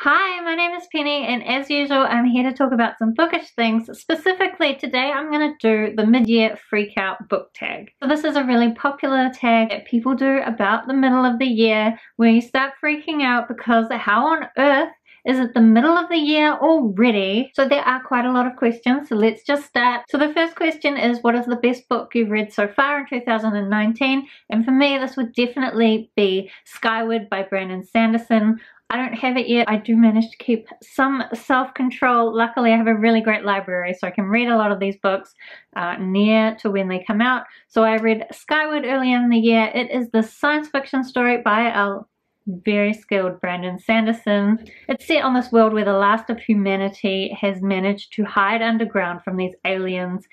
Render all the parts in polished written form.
Hi, my name is Penny, and as usual, I'm here to talk about some bookish things. Specifically, today I'm going to do the mid-year freak out book tag. So this is a really popular tag that people do about the middle of the year, where you start freaking out because how on earth is it the middle of the year already? So there are quite a lot of questions, so let's just start. So the first question is, what is the best book you've read so far in 2019? And for me, this would definitely be Skyward by Brandon Sanderson. I don't have it yet. I do manage to keep some self-control. Luckily, I have a really great library, so I can read a lot of these books near to when they come out. So I read Skyward earlier in the year. It is the science fiction story by our very skilled Brandon Sanderson. It's set on this world where the last of humanity has managed to hide underground from these aliens.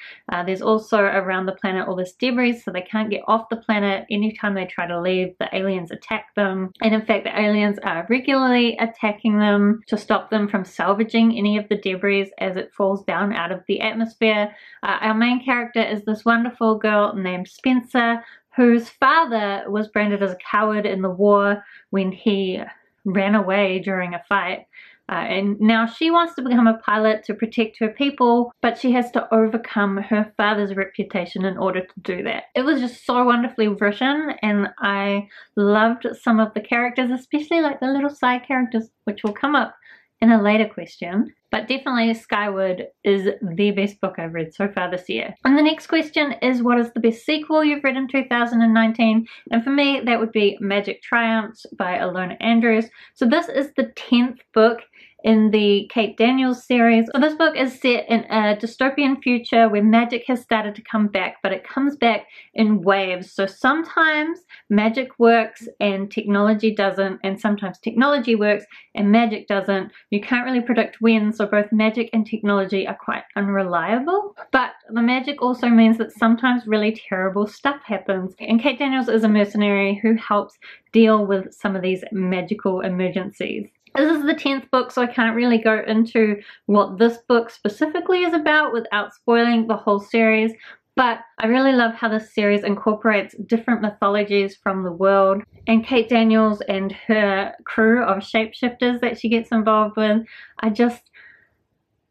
There's also around the planet all this debris, so they can't get off the planet. Anytime they try to leave, the aliens attack them. And in fact, the aliens are regularly attacking them to stop them from salvaging any of the debris as it falls down out of the atmosphere. Our main character is this wonderful girl named Spencer, whose father was branded as a coward in the war when he ran away during a fight. And now she wants to become a pilot to protect her people, but she has to overcome her father's reputation in order to do that. It was just so wonderfully written, and I loved some of the characters, especially like the little side characters, which will come up in a later question. But definitely Skyward is the best book I've read so far this year. And the next question is, what is the best sequel you've read in 2019? And for me, that would be Magic Triumphs by Ilona Andrews. So this is the 10th book in the Kate Daniels series. So this book is set in a dystopian future where magic has started to come back, but it comes back in waves. So sometimes magic works and technology doesn't, and sometimes technology works and magic doesn't. You can't really predict when, so both magic and technology are quite unreliable. But the magic also means that sometimes really terrible stuff happens. And Kate Daniels is a mercenary who helps deal with some of these magical emergencies. This is the 10th book, so I can't really go into what this book specifically is about without spoiling the whole series, but I really love how this series incorporates different mythologies from the world, and Kate Daniels and her crew of shapeshifters that she gets involved with are just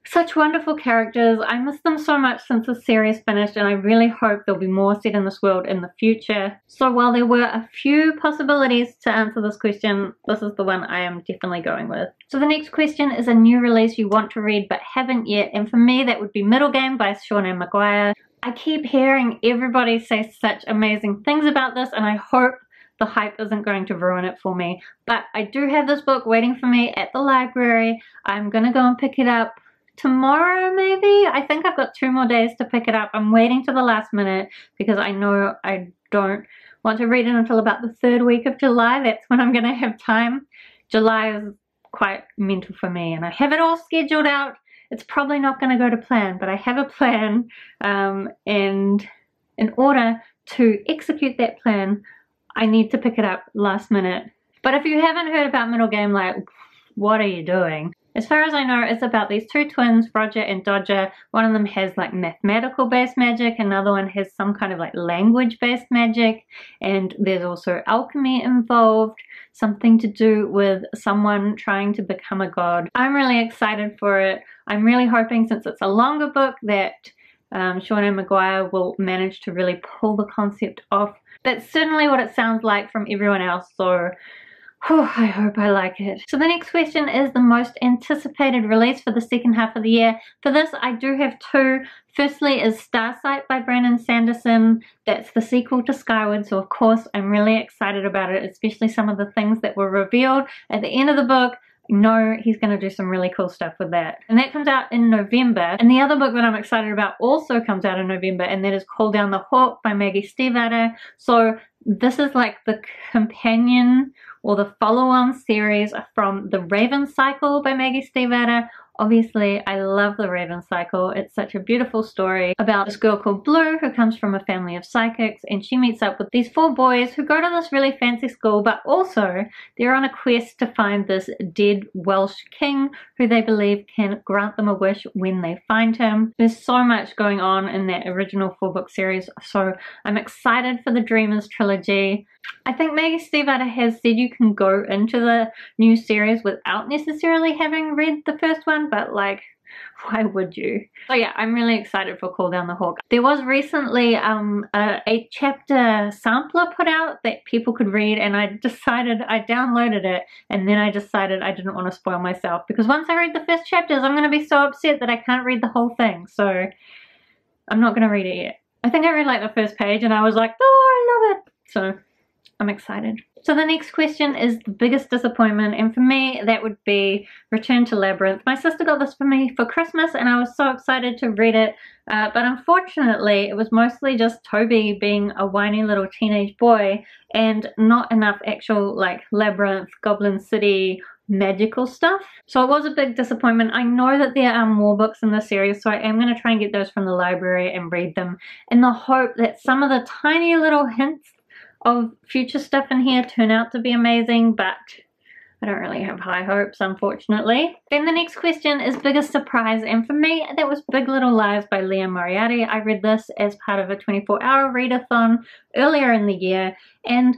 such wonderful characters. I miss them so much since the series finished, and I really hope there'll be more set in this world in the future. So while there were a few possibilities to answer this question, this is the one I am definitely going with. So the next question is a new release you want to read but haven't yet, and for me that would be Middle Game by Seanan McGuire. I keep hearing everybody say such amazing things about this, and I hope the hype isn't going to ruin it for me. But I do have this book waiting for me at the library. I'm gonna go and pick it up tomorrow maybe. I think I've got 2 more days to pick it up. I'm waiting to the last minute because I know I don't want to read it until about the 3rd week of July. That's when I'm gonna have time. July is quite mental for me, and I have it all scheduled out. It's probably not going to go to plan, but I have a plan, and in order to execute that plan, I need to pick it up last minute. But if you haven't heard about Middle Game, like, what are you doing? As far as I know, it's about these 2 twins, Roger and Dodger. One of them has like mathematical based magic, another one has some kind of like language based magic, and there's also alchemy involved, something to do with someone trying to become a god. I'm really excited for it. I'm really hoping, since it's a longer book, that Seanan McGuire will manage to really pull the concept off. That's certainly what it sounds like from everyone else, so I hope I like it. So the next question is the most anticipated release for the second half of the year. For this, I do have 2. Firstly is Starsight by Brandon Sanderson. That's the sequel to Skyward, so of course I'm really excited about it, especially some of the things that were revealed at the end of the book. No, he's going to do some really cool stuff with that. And that comes out in November. And the other book that I'm excited about also comes out in November, and that is Call Down the Hawk by Maggie Stiefvater. So this is like the companion or the follow-on series from The Raven Cycle by Maggie Stiefvater, Obviously, I love the Raven Cycle. It's such a beautiful story about this girl called Blue who comes from a family of psychics, and she meets up with these 4 boys who go to this really fancy school, but also they're on a quest to find this dead Welsh king who they believe can grant them a wish when they find him. There's so much going on in that original 4-book series, so I'm excited for the Dreamers trilogy. I think Maggie Stiefvater has said you can go into the new series without necessarily having read the first one, but like, why would you? So yeah, I'm really excited for Call Down the Hawk. There was recently a chapter sampler put out that people could read, and I downloaded it, and then I decided I didn't want to spoil myself, because once I read the first chapters, I'm going to be so upset that I can't read the whole thing, so I'm not going to read it yet. I think I read like the first page and I was like, oh, I love it. So I'm excited. So the next question is the biggest disappointment, and for me that would be Return to Labyrinth. My sister got this for me for Christmas and I was so excited to read it, but unfortunately it was mostly just Toby being a whiny little teenage boy and not enough actual like Labyrinth, Goblin City, magical stuff. So it was a big disappointment. I know that there are more books in the series, so I am going to try and get those from the library and read them in the hope that some of the tiny little hints of future stuff in here turn out to be amazing, but I don't really have high hopes, unfortunately. Then the next question is biggest surprise, and for me that was Big Little Lies by Liam Moriarty. I read this as part of a 24-hour readathon earlier in the year, and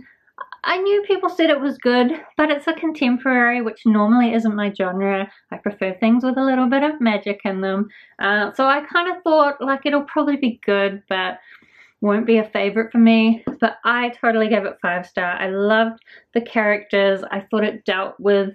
I knew people said it was good, but it's a contemporary, which normally isn't my genre. I prefer things with a little bit of magic in them. So I kind of thought like it'll probably be good, but won't be a favorite for me. But I totally gave it 5-star. I loved the characters. I thought it dealt with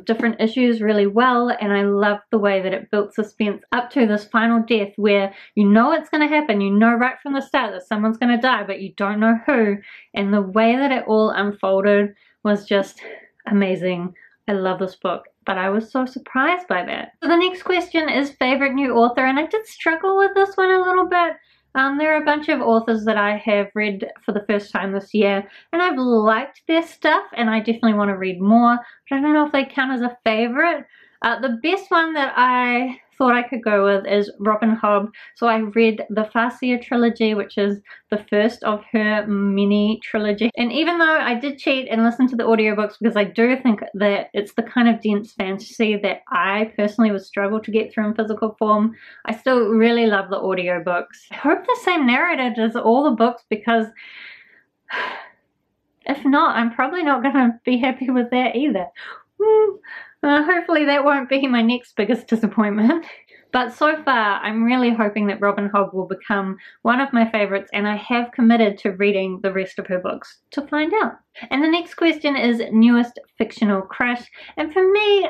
different issues really well, and I loved the way that it built suspense up to this final death where you know it's going to happen. You know right from the start that someone's going to die, but you don't know who, and the way that it all unfolded was just amazing. I love this book, but I was so surprised by that. So the next question is favorite new author, and I did struggle with this one a little bit. There are a bunch of authors that I have read for the first time this year, and I've liked their stuff, and I definitely want to read more, but I don't know if they count as a favorite. The best one that I thought I could go with is Robin Hobb. So I read the Farseer trilogy, which is the first of her mini trilogy. And even though I did cheat and listen to the audiobooks, because I do think that it's the kind of dense fantasy that I personally would struggle to get through in physical form, I still really love the audiobooks. I hope the same narrator does all the books, because if not, I'm probably not going to be happy with that either. Hopefully that won't be my next biggest disappointment. But so far, I'm really hoping that Robin Hobb will become one of my favorites, and I have committed to reading the rest of her books to find out. And the next question is newest fictional crush. And for me,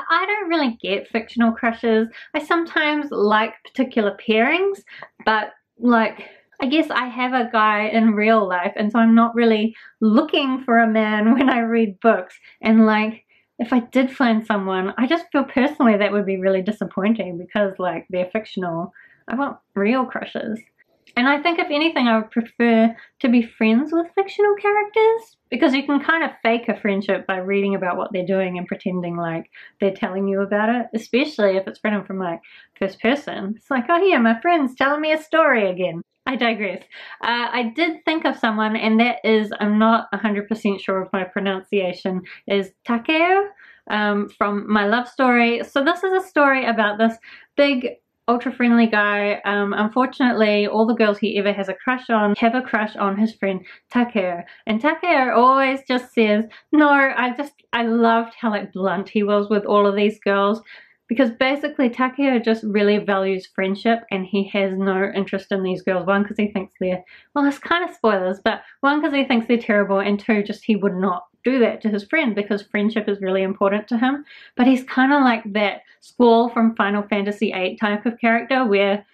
I don't really get fictional crushes. I sometimes like particular pairings, but like, I guess I have a guy in real life, and so I'm not really looking for a man when I read books. And like, if I did find someone, I just feel personally that would be really disappointing, because like they're fictional. I want real crushes. And I think if anything I would prefer to be friends with fictional characters, because you can kind of fake a friendship by reading about what they're doing and pretending like they're telling you about it, especially if it's written from like first person. It's like, oh yeah, my friend's telling me a story again. I digress. I did think of someone, and that is, I'm not 100% sure of my pronunciation, is Takeo from My Love Story. So this is a story about this big, ultra-friendly guy. Unfortunately, all the girls he ever has a crush on have a crush on his friend Takeo. And Takeo always just says, no, I loved how like blunt he was with all of these girls. Because basically Takeo just really values friendship, and he has no interest in these girls. One, because he thinks they're, well, it's kind of spoilers, but one, because he thinks they're terrible, and two, just he would not do that to his friend because friendship is really important to him. But he's kind of like that Squall from Final Fantasy VIII type of character where,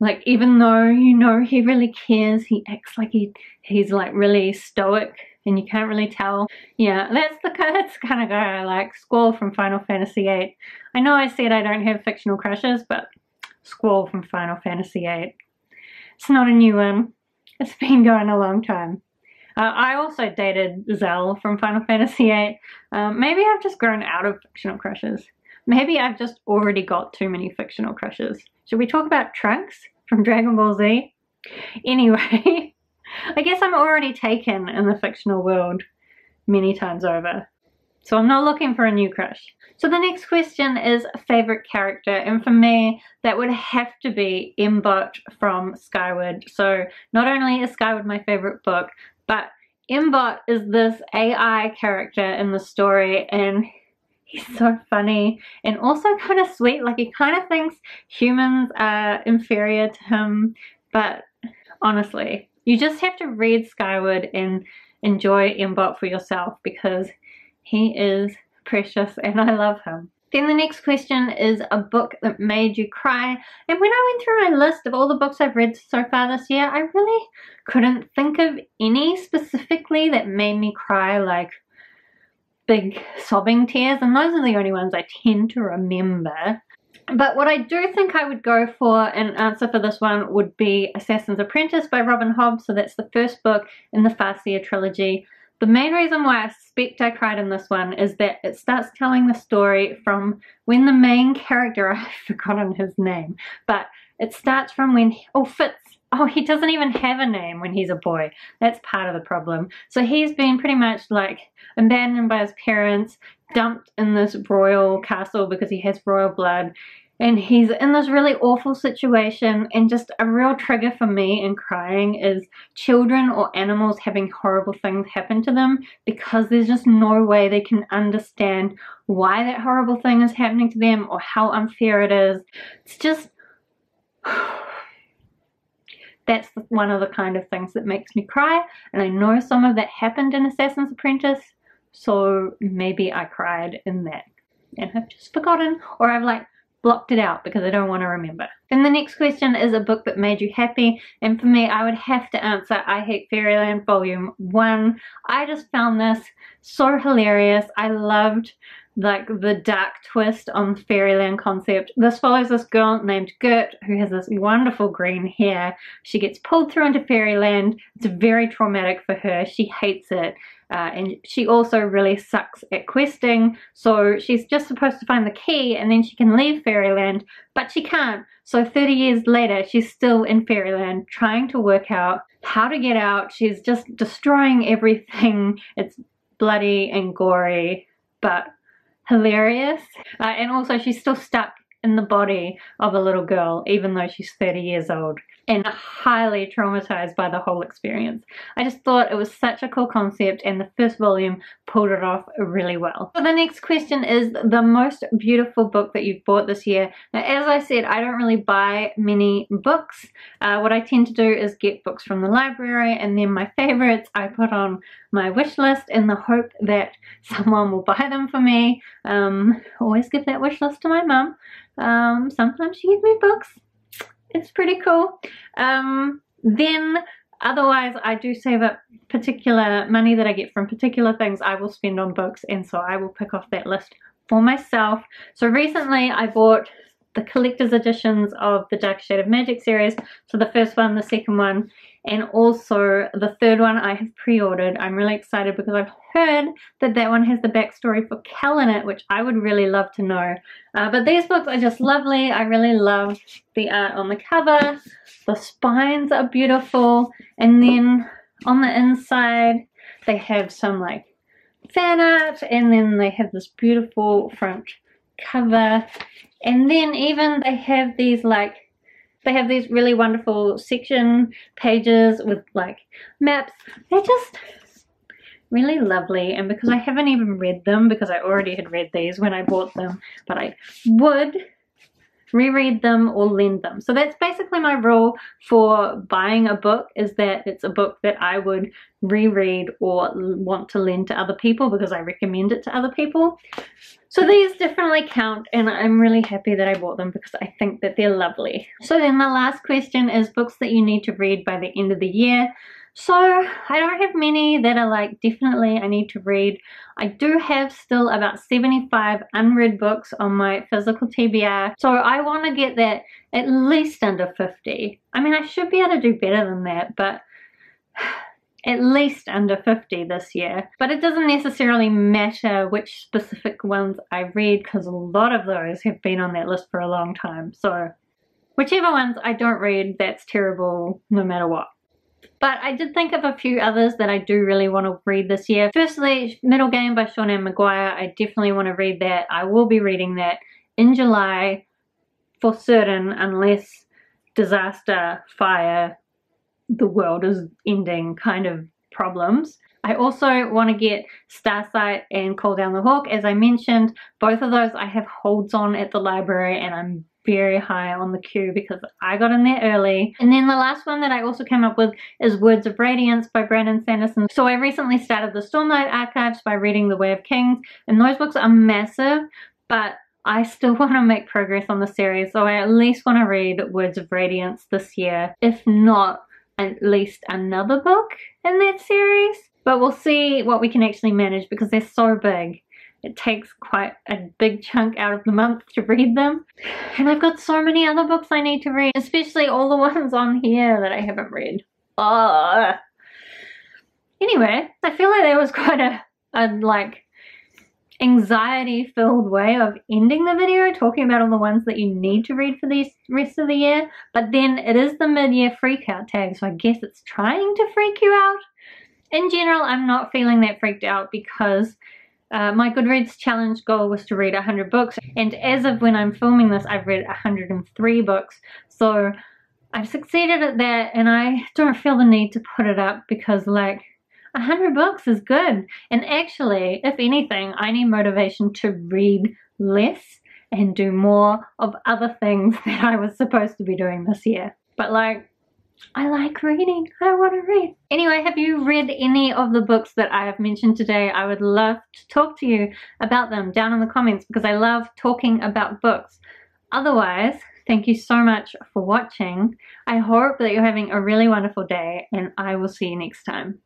like, even though you know he really cares, he acts like he's like really stoic, and you can't really tell. Yeah, that's the kind of guy I like. Squall from Final Fantasy VIII. I know I said I don't have fictional crushes, but Squall from Final Fantasy VIII. It's not a new one. It's been going a long time. I also dated Zell from Final Fantasy VIII. Maybe I've just grown out of fictional crushes. Maybe I've just already got too many fictional crushes. Should we talk about Trunks from Dragon Ball Z? Anyway, I guess I'm already taken in the fictional world many times over. So I'm not looking for a new crush. So the next question is a favorite character, and for me that would have to be Mbot from Skyward. So not only is Skyward my favorite book, but Mbot is this AI character in the story, and he's so funny and also kind of sweet. Like, he kind of thinks humans are inferior to him, but honestly, you just have to read Skyward and enjoy Mbot for yourself because he is precious and I love him. Then the next question is a book that made you cry. And when I went through my list of all the books I've read so far this year, I really couldn't think of any specifically that made me cry, like big sobbing tears, and those are the only ones I tend to remember. But what I do think I would go for an answer for this one would be Assassin's Apprentice by Robin Hobb. So that's the first book in the Farseer trilogy. The main reason why I suspect I cried in this one is that it starts telling the story from when the main character, I've forgotten his name, but it starts from when, Fitz, he doesn't even have a name when he's a boy. That's part of the problem. So he's been pretty much like abandoned by his parents, dumped in this royal castle because he has royal blood, and he's in this really awful situation. And just a real trigger for me in crying is children or animals having horrible things happen to them, because there's just no way they can understand why that horrible thing is happening to them or how unfair it is. It's just that's one of the kind of things that makes me cry, and I know some of that happened in Assassin's Apprentice, so maybe I cried in that and I've just forgotten, or I've like blocked it out because I don't want to remember. Then the next question is a book that made you happy, and for me I would have to answer I Hate Fairyland Volume 1. I just found this so hilarious. I loved like the dark twist on the Fairyland concept. This follows this girl named Gert who has this wonderful green hair. She gets pulled through into Fairyland. It's very traumatic for her. She hates it. And she also really sucks at questing, so she's just supposed to find the key and then she can leave Fairyland, but she can't. So 30 years later she's still in Fairyland trying to work out how to get out. She's just destroying everything. It's bloody and gory but hilarious, and also she's still stuck in the body of a little girl even though she's 30 years old and highly traumatized by the whole experience. I just thought it was such a cool concept, and the first volume pulled it off really well. So the next question is the most beautiful book that you've bought this year. Now, as I said, I don't really buy many books. What I tend to do is get books from the library, and then my favorites I put on my wish list in the hope that someone will buy them for me. Always give that wish list to my mum. Sometimes she gives me books. It's pretty cool. Then otherwise I do save up particular money that I get from particular things I will spend on books, and so I will pick off that list for myself. So recently I bought the collector's editions of the Dark Shade of Magic series. So the first one, the second one, and also the third one I have pre-ordered. I'm really excited because I've heard that that one has the backstory for Cal in it, which I would really love to know. But these books are just lovely. I really love the art on the cover. The spines are beautiful, and then on the inside they have some like fan art, and then they have this beautiful front cover, and then even they have these really wonderful section pages with like maps. They're just really lovely, and because I haven't even read them because I already had read these when I bought them, but I would reread them or lend them. So that's basically my rule for buying a book, is that it's a book that I would reread or want to lend to other people because I recommend it to other people. So these definitely count, and I'm really happy that I bought them because I think that they're lovely. So then the last question is books that you need to read by the end of the year. So I don't have many that are like definitely I need to read. I do have still about 75 unread books on my physical TBR. So I want to get that at least under 50. I mean, I should be able to do better than that, but at least under 50 this year, but it doesn't necessarily matter which specific ones I read because a lot of those have been on that list for a long time. So whichever ones I don't read, that's terrible no matter what. But I did think of a few others that I do really want to read this year. Firstly, Middle Game by Seanan McGuire. I definitely want to read that. I will be reading that in July for certain, unless disaster, fire, the world is ending kind of problems. I also want to get Starsight and Call Down the Hawk. As I mentioned, both of those I have holds on at the library, and I'm very high on the queue because I got in there early. And then the last one that I also came up with is Words of Radiance by Brandon Sanderson. So I recently started the Stormlight Archives by reading The Way of Kings, and those books are massive, but I still want to make progress on the series, so I at least want to read Words of Radiance this year, if not at least another book in that series. But we'll see what we can actually manage because they're so big. It takes quite a big chunk out of the month to read them. And I've got so many other books I need to read, especially all the ones on here that I haven't read. Anyway, I feel like that was quite a like anxiety-filled way of ending the video, talking about all the ones that you need to read for the rest of the year. But then it is the mid-year freak-out tag, so I guess it's trying to freak you out. In general, I'm not feeling that freaked out because my Goodreads challenge goal was to read 100 books, and as of when I'm filming this, I've read 103 books, so I've succeeded at that, and I don't feel the need to put it up because, like, 100 books is good. And actually, if anything, I need motivation to read less and do more of other things that I was supposed to be doing this year. But like, I like reading. I want to read. Anyway, have you read any of the books that I have mentioned today? I would love to talk to you about them down in the comments because I love talking about books. Otherwise, thank you so much for watching. I hope that you're having a really wonderful day, and I will see you next time.